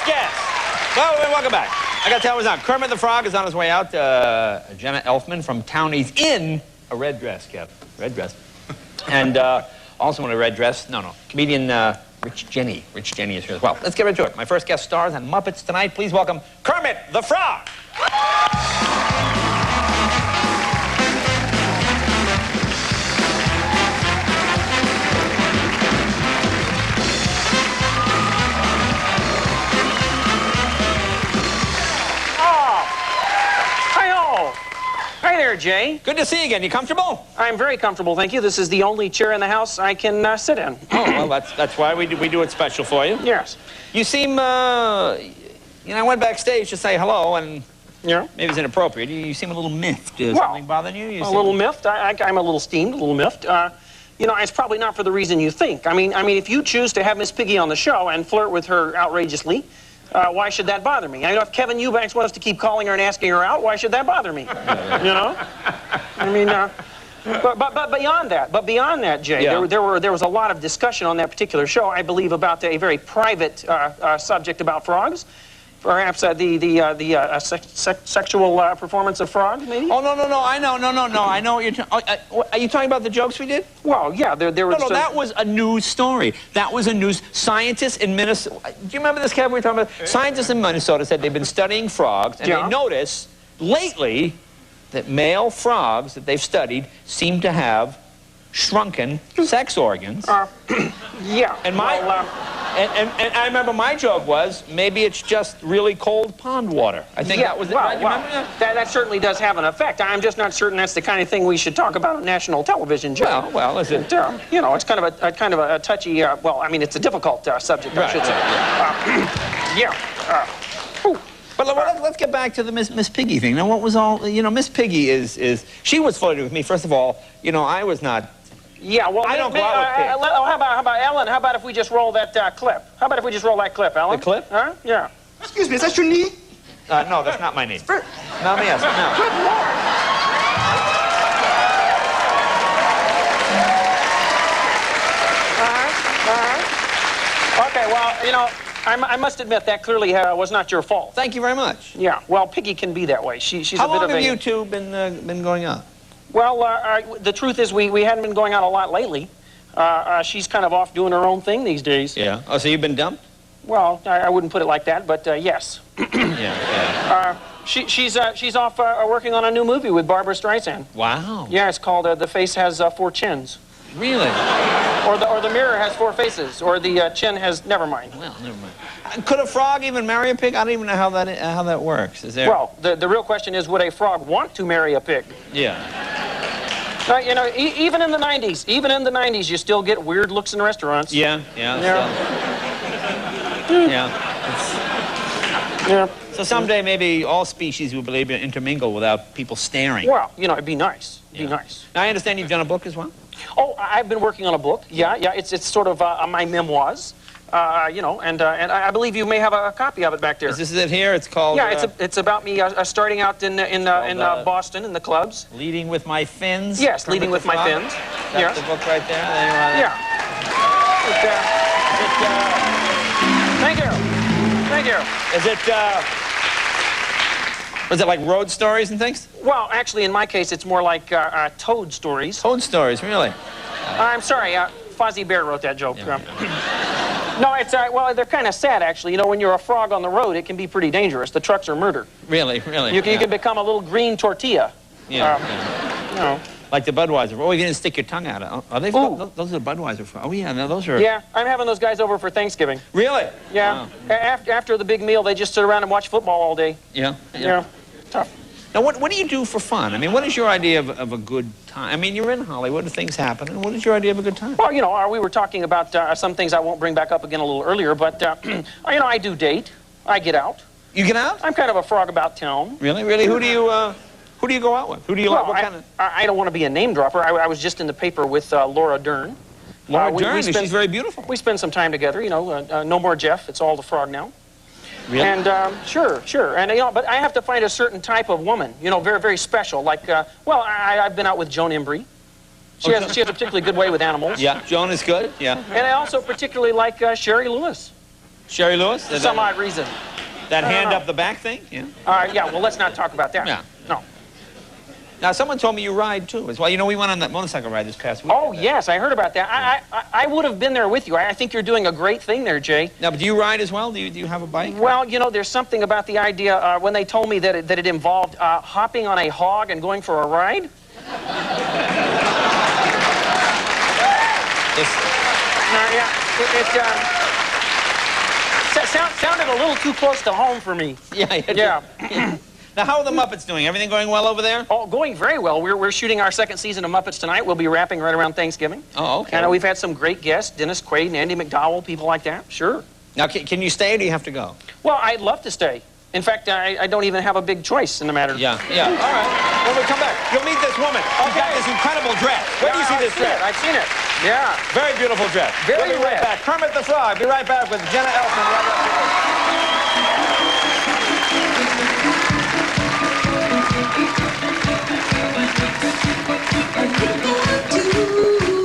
guest. Well, welcome back. I got to tell you what's on. Kermit the Frog is on his way out. Jenna Elfman from Townies in a red dress, Kev. Red dress. And also in a red dress, comedian Rich Jenny. Rich Jenny is here as well. Let's get right to it. My first guest stars on Muppets Tonight. Please welcome Kermit the Frog. Hi there, Jay. Good to see you again. You comfortable? I'm very comfortable, thank you. This is the only chair in the house I can sit in. Oh, well, that's why we do it special for you. Yes. You seem, I went backstage to say hello, and maybe it's inappropriate. You seem a little miffed. Is something bothering you? A little miffed. I'm a little steamed, a little miffed. It's probably not for the reason you think. I mean, if you choose to have Miss Piggy on the show and flirt with her outrageously, why should that bother me? If Kevin Eubanks wants to keep calling her and asking her out, why should that bother me? But beyond that, Jay, there was a lot of discussion on that particular show, I believe, about a very private subject about frogs. Perhaps the sexual performance of frogs, maybe? Oh, no, I know what you're talking. Are you talking about the jokes we did? Well, yeah, there was... No, that was a news story. That was a news... Scientists in Minnesota... Do you remember this, Kevin, we were talking about? Scientists in Minnesota said they've been studying frogs, and they noticed lately that male frogs that they've studied seem to have shrunken sex organs. Yeah. And and I remember my joke was, maybe it's just really cold pond water. I think that was it. Right? That certainly does have an effect. I'm just not certain that's the kind of thing we should talk about on national television, Joe. Well, is it? It's kind of a touchy, it's a difficult subject, I should say. But let's get back to the Miss Piggy thing. Now, what was all, Miss Piggy is she was flirting with me. First of all, I was not. Yeah, well, I don't go out with pigs. How about Ellen? How about if we just roll that clip? How about if we just roll that clip, Ellen? The clip? Huh? Yeah. Excuse me, is that your knee? No, that's not my knee. No. Good Lord. Okay, well, I must admit that clearly was not your fault. Thank you very much. Yeah, well, Piggy can be that way. She's How a bit long of have you two been going out? Well, the truth is we hadn't been going out a lot lately. She's kind of off doing her own thing these days. Yeah. Oh, so you've been dumped? Well, I wouldn't put it like that, but yes. Yeah. She's off working on a new movie with Barbara Streisand. Wow. Yeah, it's called The Face Has 4 Chins. Really? Or the mirror has 4 faces, or the chin has... Never mind. Well, never mind. Could a frog even marry a pig? I don't even know how that works. Is there... Well, the real question is, would a frog want to marry a pig? Yeah. Even in the 90s, you still get weird looks in restaurants. Yeah. So someday maybe all species will be able to intermingle without people staring. Well, it'd be nice. It'd be nice. Now, I understand you've done a book as well? Oh, I've been working on a book. Yeah. It's sort of my memoirs. And I believe you may have a copy of it back there. Is this it here? It's called... Yeah, it's about me starting out in Boston in the clubs. Leading with My Fins? Yes, Leading with My Fins. That's the book right there? Yeah. Thank you. Is it, was it like road stories and things? Well, actually, in my case, it's more like toad stories. Toad stories, really? I'm sorry, Fozzie Bear wrote that joke. No, it's, they're kind of sad, actually. When you're a frog on the road, it can be pretty dangerous. The trucks are murder. Really? You can become a little green tortilla. Yeah. Like the Budweiser. Oh, you didn't stick your tongue out. Are they? Those are the Budweiser frogs. Oh, yeah, no, those are... Yeah, I'm having those guys over for Thanksgiving. Really? Yeah. Wow. After the big meal, they just sit around and watch football all day. Yeah. Tough. Now, what do you do for fun? I mean, what is your idea of a good time? I mean, you're in Hollywood and things happen. And what is your idea of a good time? Well, we were talking about some things I won't bring back up again a little earlier, but, I do date. I get out. You get out? I'm kind of a frog about town. Really? Who do you go out with? Who do you like? What kind of... I don't want to be a name dropper. I was just in the paper with Laura Dern. Laura Dern? She's very beautiful. We spend some time together, no more Jeff. It's all the frog now. Really? And, sure. And, but I have to find a certain type of woman, very, very special. Like, I've been out with Joan Embry. She has a particularly good way with animals. Yeah, Joan is good, yeah. And I also particularly like Sherry Lewis. Sherry Lewis? For some odd reason. That hand know. up the back thing? Yeah. Yeah, well, let's not talk about that. Yeah. No. Now, someone told me you ride, too, as well. You know, we went on that motorcycle ride this past week. Oh, yes, I heard about that. I would have been there with you. I think you're doing a great thing there, Jay. Now, but do you ride as well? Do you have a bike? Well, you know, there's something about the idea when they told me that it involved hopping on a hog and going for a ride. Sounded a little too close to home for me. Yeah. Now, how are the Muppets doing? Everything going well over there? Oh, going very well. We're shooting our second season of Muppets Tonight. We'll be wrapping right around Thanksgiving. Oh, okay. And we've had some great guests, Dennis Quaid and Andy McDowell, people like that. Sure. Now, can you stay or do you have to go? Well, I'd love to stay. In fact, I don't even have a big choice in the matter. Yeah. All right. When we come back, you'll meet this woman. She's got this incredible dress. Where do you see this dress? I've seen it. Yeah. Very beautiful dress. Very We'll be right back. Kermit the Frog. Be right back with Jenna Elfman right after this.